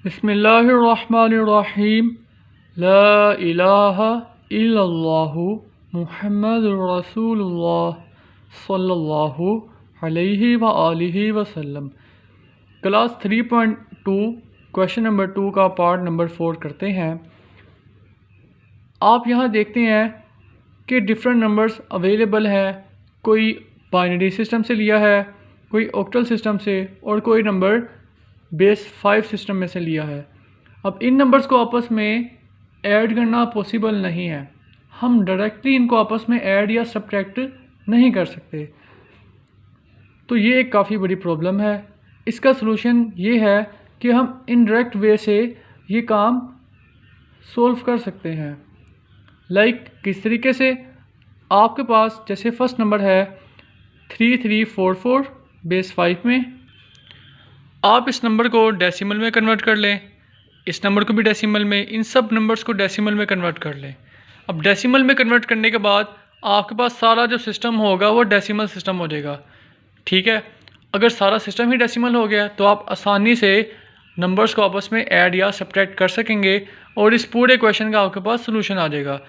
बिस्मिल्लाहिर्रहमानिर्रहीम। ला इलाहा इल्लल्लाहु मुहम्मदुर रसूलुल्लाह सल्लल्लाहु अलैहि व आलिहि वसल्लम। क्लास 3.2 क्वेश्चन नंबर 2 का पार्ट नंबर 4 करते हैं। आप यहाँ देखते हैं कि डिफरेंट नंबर्स अवेलेबल हैं। कोई बाइनरी सिस्टम से लिया है, कोई ऑक्टल सिस्टम से, और कोई नंबर बेस 5 सिस्टम में से लिया है। अब इन नंबर्स को आपस में ऐड करना पॉसिबल नहीं है। हम डायरेक्टली इनको आपस में ऐड या सब्ट्रैक्ट नहीं कर सकते। तो ये एक काफ़ी बड़ी प्रॉब्लम है। इसका सलूशन ये है कि हम इनडायरेक्ट वे से ये काम सॉल्व कर सकते हैं। किस तरीके से? आपके पास जैसे फर्स्ट नंबर है 3344 बेस 5 में। आप इस नंबर को डेसिमल में कन्वर्ट कर लें, इस नंबर को भी डेसिमल में, इन सब नंबर्स को डेसिमल में कन्वर्ट कर लें। अब डेसिमल में कन्वर्ट करने के बाद आपके पास सारा जो सिस्टम होगा वो डेसिमल सिस्टम हो जाएगा। ठीक है, अगर सारा सिस्टम ही डेसिमल हो गया तो आप आसानी से नंबर्स को आपस में ऐड या सब्ट्रैक्ट कर सकेंगे और इस पूरे क्वेश्चन का आपके पास सोल्यूशन आ जाएगा।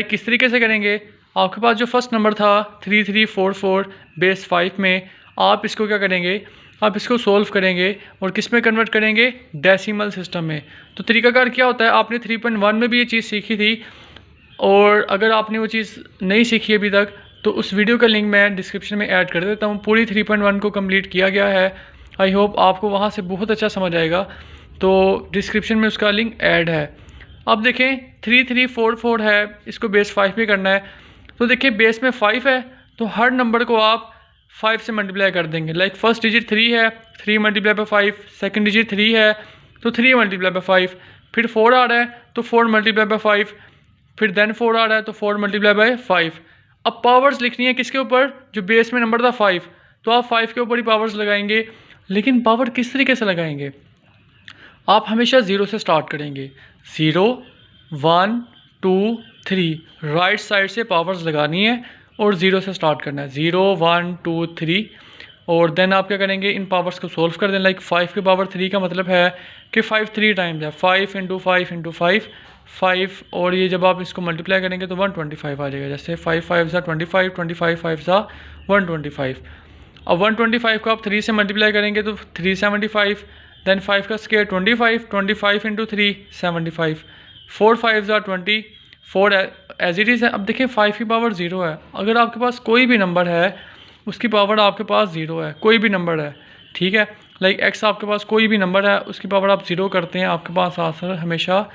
किस तरीके से करेंगे? आपके पास जो फर्स्ट नंबर था 3344 बेस 5 में, आप इसको क्या करेंगे? आप इसको सोल्व करेंगे और किस में कन्वर्ट करेंगे? डेसिमल सिस्टम में। तो तरीकाकार क्या होता है? आपने 3.1 में भी ये चीज़ सीखी थी, और अगर आपने वो चीज़ नहीं सीखी अभी तक तो उस वीडियो का लिंक मैं डिस्क्रिप्शन में ऐड कर देता हूँ। पूरी 3.1 को कंप्लीट किया गया है। आई होप आपको वहाँ से बहुत अच्छा समझ आएगा, तो डिस्क्रिप्शन में उसका लिंक ऐड है। अब देखें 3344 है, इसको बेस 5 में करना है। तो देखिए बेस में 5 है तो हर नंबर को आप 5 से मल्टीप्लाई कर देंगे। फर्स्ट डिजिट 3 है, 3 मल्टीप्लाई बाई 5। सेकंड डिजिट 3 है तो 3 मल्टीप्लाई बाई 5। फिर 4 आ रहा है तो 4 मल्टीप्लाई बाई 5। फिर देन 4 आ रहा है तो 4 मल्टीप्लाई बाई 5। अब पावर्स लिखनी है किसके ऊपर? जो बेस में नंबर था 5, तो आप 5 के ऊपर ही पावर्स लगाएंगे। लेकिन पावर किस तरीके से लगाएंगे? आप हमेशा 0 से स्टार्ट करेंगे। 0 1 2 3 राइट साइड से पावर्स लगानी है और 0 से स्टार्ट करना है। 0 1 2 3 और देन आप क्या करेंगे? इन पावर्स को सोल्व कर दें। 5 की पावर 3 का मतलब है कि 5 3 टाइम्स है। 5 इंटू 5 इंटू 5 5, और ये जब आप इसको मल्टीप्लाई करेंगे तो 125 आ जाएगा। जैसे 5 5 ज़ा 25, 25 5 ज़ा 125। अब 125 को आप 3 से मल्टीप्लाई करेंगे तो 375। देन 5 का स्क्वायर 25, 25 इंटू 3 75। 4 5 ज़ा 20, 4 एज इट इज़ है। अब देखिए 5 की पावर 0 है। अगर आपके पास कोई भी नंबर है उसकी पावर आपके पास 0 है, कोई भी नंबर है, ठीक है। x आपके पास कोई भी नंबर है, उसकी पावर आप 0 करते हैं, आपके पास आंसर हमेशा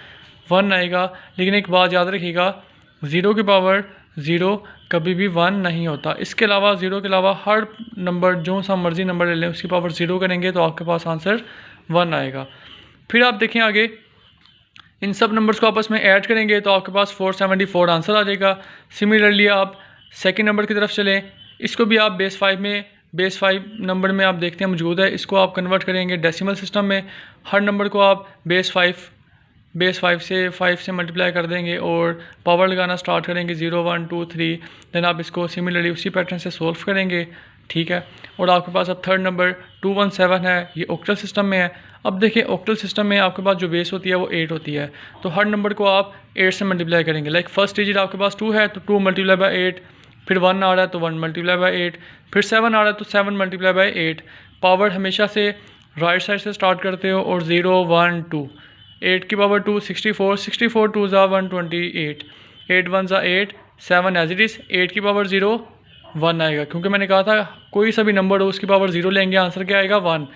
1 आएगा। लेकिन एक बात याद रखिएगा, 0 की पावर 0 कभी भी 1 नहीं होता। इसके अलावा 0 के अलावा हर नंबर जो सा मर्जी नंबर ले लें उसकी पावर 0 करेंगे तो आपके पास आंसर 1 आएगा। फिर आप देखें आगे, इन सब नंबर्स को आपस में ऐड करेंगे तो आपके पास 474 आंसर आ जाएगा। सिमिलरली आप सेकंड नंबर की तरफ चलें, इसको भी आप बेस 5 नंबर में आप देखते हैं मौजूद है। इसको आप कन्वर्ट करेंगे डेसिमल सिस्टम में। हर नंबर को आप बेस 5 से मल्टीप्लाई कर देंगे और पावर लगाना स्टार्ट करेंगे 0 1 2 3। देन आप इसको सिमिलरली उसी पैटर्न से सोल्व करेंगे, ठीक है। और आपके पास अब थर्ड नंबर 217 है, ये ऑक्टल सिस्टम में है। अब देखिए ऑक्टल सिस्टम में आपके पास जो बेस होती है वो 8 होती है, तो हर नंबर को आप 8 से मल्टीप्लाई करेंगे। फर्स्ट डिजिट आपके पास 2 है तो 2 मल्टीप्लाई बाई 8। फिर 1 आ रहा है तो 1 मल्टीप्लाई बाई 8। फिर 7 आ रहा है तो 7 मल्टीप्लाई बाई 8। पावर हमेशा से राइट साइड से स्टार्ट करते हो और 0 1 2। 8 की पावर 2 64, 64 2 ज़ा 128, 8 1 ज़ा 8, 7 एज इट इज़। 8 की पावर 0 1 आएगा, क्योंकि मैंने कहा था कोई सा भी नंबर हो उसकी पावर 0 लेंगे, आंसर क्या आएगा? 1।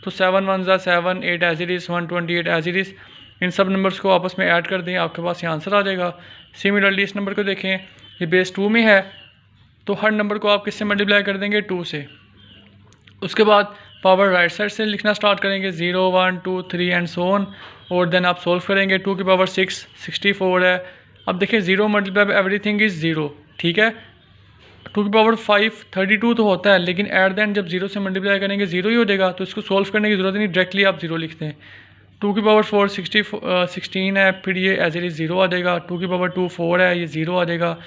तो 7 1 ज़ा 7, 8 as it is, 128 as it is. इन सब नंबर्स को आपस में ऐड कर दें, आपके पास ये आंसर आ जाएगा। सिमिलरली इस नंबर को देखें, ये बेस 2 में है तो हर नंबर को आप किससे मल्टीप्लाई कर देंगे? 2 से। उसके बाद पावर राइट साइड से लिखना स्टार्ट करेंगे 0 1 2 3 एंड सो ऑन, और देन आप सोल्व करेंगे। 2 की पावर 6 64 है। अब देखिए 0 मल्टीप्लाई बाई एवरीथिंग इज़ 0, ठीक है। 2 की पावर 5 32 तो होता है, लेकिन एट द एंड जब 0 से मल्टीप्लाई करेंगे 0 ही हो जाएगा, तो इसको सोल्व करने की ज़रूरत नहीं, डायरेक्टली आप 0 लिखते हैं। 2 की पावर 4 16 है, फिर ये एज इट इज़ 0 आ जाएगा। 2 की पावर 2 4 है, ये 0 आ जाएगा।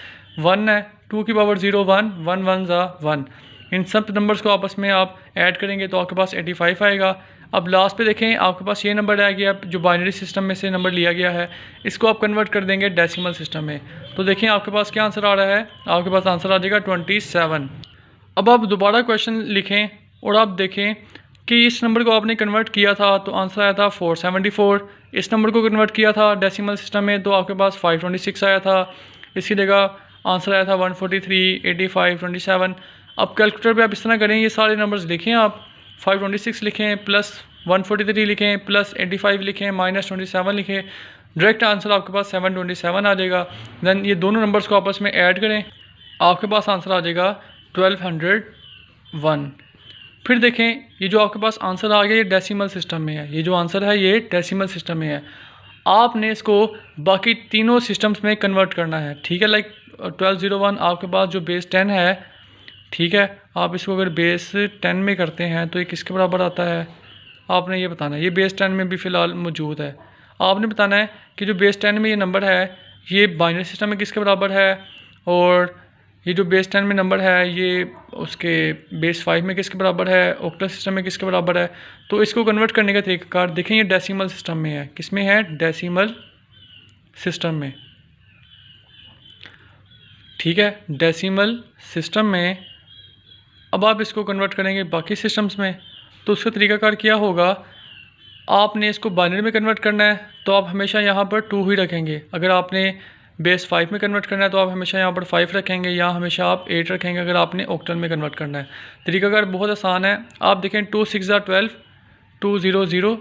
1 है, 2 की पावर 0 1, 1 1 ज़ा 1। इन सब नंबर्स को आपस में आप ऐड करेंगे तो आपके पास 85 आएगा। अब लास्ट पे देखें आपके पास ये नंबर आ गया जो बाइनरी सिस्टम में से नंबर लिया गया है, इसको आप कन्वर्ट कर देंगे डेसिमल सिस्टम में। तो देखें आपके पास क्या आंसर आ रहा है, आपके पास आंसर आ जाएगा 27। अब आप दोबारा क्वेश्चन लिखें और आप देखें कि इस नंबर को आपने कन्वर्ट किया था तो आंसर आया था 474। इस नंबर को कन्वर्ट किया था डेसिमल सिस्टम में तो आपके पास 526 आया था। इसकी जगह आंसर आया था 143, 85, 27। अब कैलकुलेटर पे आप इस तरह करें, ये सारे नंबर्स लिखें, आप 526 लिखें प्लस 143 लिखें प्लस 85 लिखें माइनस 27 लिखें, डायरेक्ट आंसर आपके पास 727 आ जाएगा। देन ये दोनों नंबर्स को आपस में ऐड करें, आपके पास आंसर आ जाएगा 1201। फिर देखें ये जो आपके पास आंसर आ गया ये डेसिमल सिस्टम में है, ये जो आंसर है ये डेसिमल सिस्टम में है। आपने इसको बाकी तीनों सिस्टम्स में कन्वर्ट करना है, ठीक है। लाइक 1201 आपके पास जो बेस 10 है, ठीक है, आप इसको अगर बेस 10 में करते हैं तो ये किसके बराबर आता है, आपने ये बताना है। ये बेस 10 में भी फ़िलहाल मौजूद है, आपने बताना है कि जो बेस 10 में ये नंबर है ये बाइनरी सिस्टम में किसके बराबर है, और ये जो बेस 10 में नंबर है ये उसके बेस 5 में किसके बराबर है, ऑक्टल सिस्टम में किसके बराबर है। तो इसको कन्वर्ट करने का तरीक़ाकार देखें, ये डेसिमल सिस्टम में है, किस में है, डेसिमल सिस्टम में, ठीक है, डेसिमल सिस्टम में। अब आप इसको कन्वर्ट करेंगे बाकी सिस्टम्स में, तो उसका तरीक़ाकार क्या होगा, आपने इसको बाइनरी में कन्वर्ट करना है तो आप हमेशा यहाँ पर 2 ही रखेंगे। अगर आपने बेस 5 में कन्वर्ट करना है तो आप हमेशा यहाँ पर 5 रखेंगे, या हमेशा आप 8 रखेंगे अगर आपने ऑक्टल में कन्वर्ट करना है। तरीक़ाकार बहुत आसान है, आप देखें 2 6 12 200,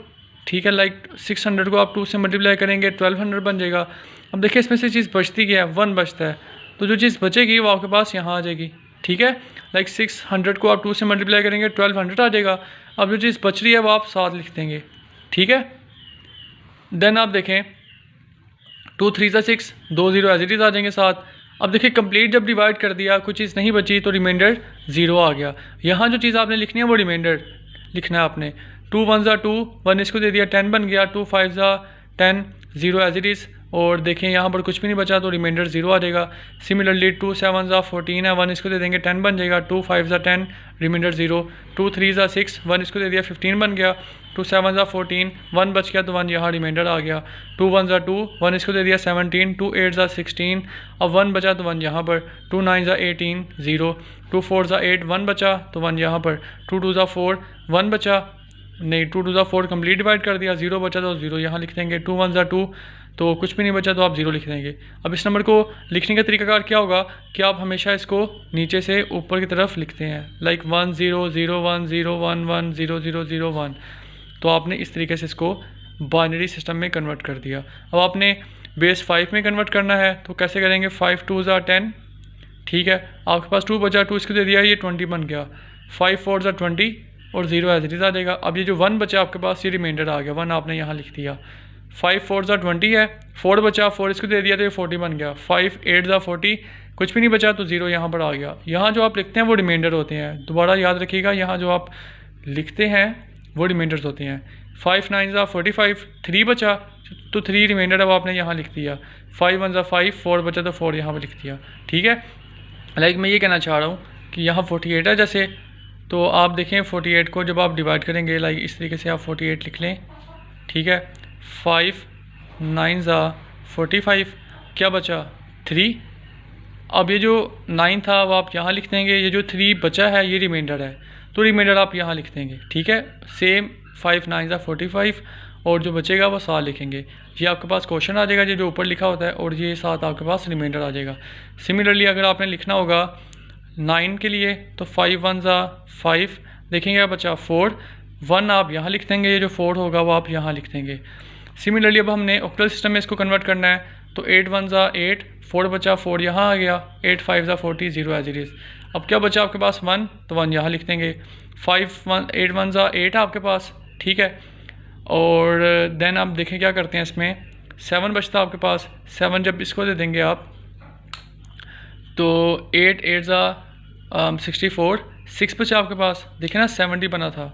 ठीक है। लाइक 600 को आप 2 से मल्टीप्लाई करेंगे 1200 बन जाएगा। अब देखिए इसमें से चीज़ बचती क्या है, 1 बचता है, तो जो चीज़ बचेगी वो आपके पास यहाँ आ जाएगी, ठीक है। लाइक 600 को आप 2 से मल्टीप्लाई करेंगे 1200 आ जाएगा। अब जो चीज़ बच रही है वो आप 7 लिख देंगे, ठीक है। देन आप देखें 2 3 6, 2 0 एज इट इज़ आ जाएंगे 7। अब देखिए कंप्लीट जब डिवाइड कर दिया कुछ चीज़ नहीं बची तो रिमाइंडर 0 आ गया। यहाँ जो चीज़ आपने लिखनी है वो रिमाइंडर लिखना है आपने। 2 1 2, 1 इसको दे दिया 10 बन गया, 2 5 10, 0 एज इट इज़। और देखें यहाँ पर कुछ भी नहीं बचा तो रिमाइंडर 0 आ जाएगा। सिमिलरली 2 7 14 है, 1 इसको दे देंगे 10 बन जाएगा, 2 5 10, रिमाइंडर 0, 2 3 6, 1 इसको दे दिया 15 बन गया, 2 7 14, 1 बच गया तो 1 यहाँ रिमाइंडर आ गया, 2 1 2, 1 इसको दे दिया 17, 2 8 16, अब 1 बचा तो 1 यहाँ पर, 2 9 18 0, 2 4 8, 1 बचा तो 1 यहाँ पर, 2 2 4, 1 बचा नहीं, 2 2 4 कंप्लीट डिवाइड कर दिया, 0 बचा तो 0 यहाँ लिख देंगे, 2 1 2 तो कुछ भी नहीं बचा तो आप 0 लिख देंगे। अब इस नंबर को लिखने का तरीकाकार क्या होगा कि आप हमेशा इसको नीचे से ऊपर की तरफ लिखते हैं, लाइक 1 0 0 1 0 1 1 0 0 0 1। तो आपने इस तरीके से इसको बाइनरी सिस्टम में कन्वर्ट कर दिया। अब आपने बेस 5 में कन्वर्ट करना है तो कैसे करेंगे, 5 2 10, ठीक है, आपके पास 2 बचा, 2 इसको दे दिया, ये 20 बन गया, 5 4 20 और 0 एज इट इज़ आ जाएगा। अब ये जो 1 बचा आपके पास ये रिमाइंडर आ गया, 1 आपने यहाँ लिख दिया, 5 4 20 है, 4 बचा, 4 इसको दे दिया तो ये 40 बन गया, 5 8 40, कुछ भी नहीं बचा तो 0 यहाँ पर आ गया। यहाँ जो आप लिखते हैं वो रिमाइंडर होते हैं, दोबारा याद रखिएगा, यहाँ जो आप लिखते हैं वो रिमाइंडर्स होते हैं। 5 9 45, 3 बचा तो 3 रिमाइंडर अब आपने यहाँ लिख दिया, 5 1 5, 4 बचा तो 4 यहाँ पर लिख दिया, ठीक है। लाइक मैं ये कहना चाह रहा हूँ कि यहाँ 48 है जैसे, तो आप देखें 48 को जब आप डिवाइड करेंगे लाइक इस तरीके से आप 48 लिख लें, ठीक है। 5 9 45, क्या बचा 3, अब ये जो 9 था वो आप यहाँ लिख देंगे, ये जो 3 बचा है ये रिमाइंडर है तो रिमाइंडर आप यहाँ लिख देंगे, ठीक है। सेम 5 9 45 और जो बचेगा वो 7 लिखेंगे, ये आपके पास क्वेश्चन आ जाएगा, ये जो ऊपर लिखा होता है, और ये 7 आपके पास रिमाइंडर आ जाएगा। सिमिलरली अगर आपने लिखना होगा 9 के लिए तो 5 1 5, देखेंगे क्या बचा 4, 1 आप यहाँ लिख देंगे, ये जो 4 होगा वो आप यहाँ लिख देंगे। सिमिलरली अब हमने ऑक्टल सिस्टम में इसको कन्वर्ट करना है तो 8 1 8, 4 बचा, 4 यहाँ आ गया, 8 5 40, 0 एज इट इज़। अब क्या बचा आपके पास 1, तो 1 यहाँ लिख देंगे, 8 1 8 आपके पास, ठीक है। और देन आप देखें क्या करते हैं, इसमें 7 बचता आपके पास, 7 जब इसको दे देंगे आप तो 8 8 64, 6 बचा आपके पास, देखें ना 70 बना था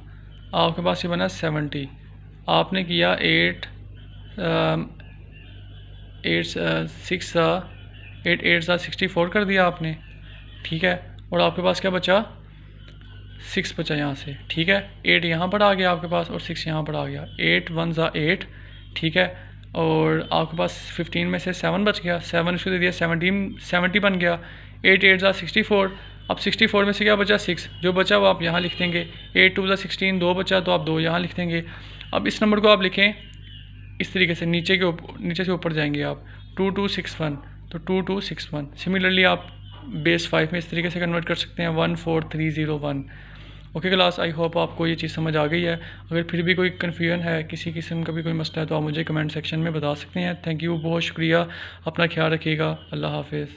आपके पास, ये बना 70, आपने किया 8 8 64 कर दिया आपने, ठीक है। और आपके पास क्या बचा 6 बचा यहाँ से, ठीक है। 8 यहाँ पर आ गया आपके पास और 6 यहाँ पर आ गया। 8 1 ज़ा 8, ठीक है। और आपके पास 15 में से 7 बच गया, 7 उसको दे दिया, 70 बन गया। 8 8 ज़ा 64। अब 64 में से क्या बचा? 6। जो बचा वो आप यहाँ लिख देंगे। 8 2 ज़ा 16, 2 बचा तो आप 2 यहाँ लिख देंगे। अब इस नंबर को आप लिखें इस तरीके से, नीचे से ऊपर जाएंगे आप, 2261, तो 2261। सिमिलरली आप बेस 5 में इस तरीके से कन्वर्ट कर सकते हैं, 14301। ओके क्लास, आई होप आपको ये चीज़ समझ आ गई है। अगर फिर भी कोई कन्फ्यूजन है, किसी किस्म का भी कोई मसला है, तो आप मुझे कमेंट सेक्शन में बता सकते हैं। थैंक यू, बहुत शुक्रिया, अपना ख्याल रखिएगा, अल्लाह हाफिज़।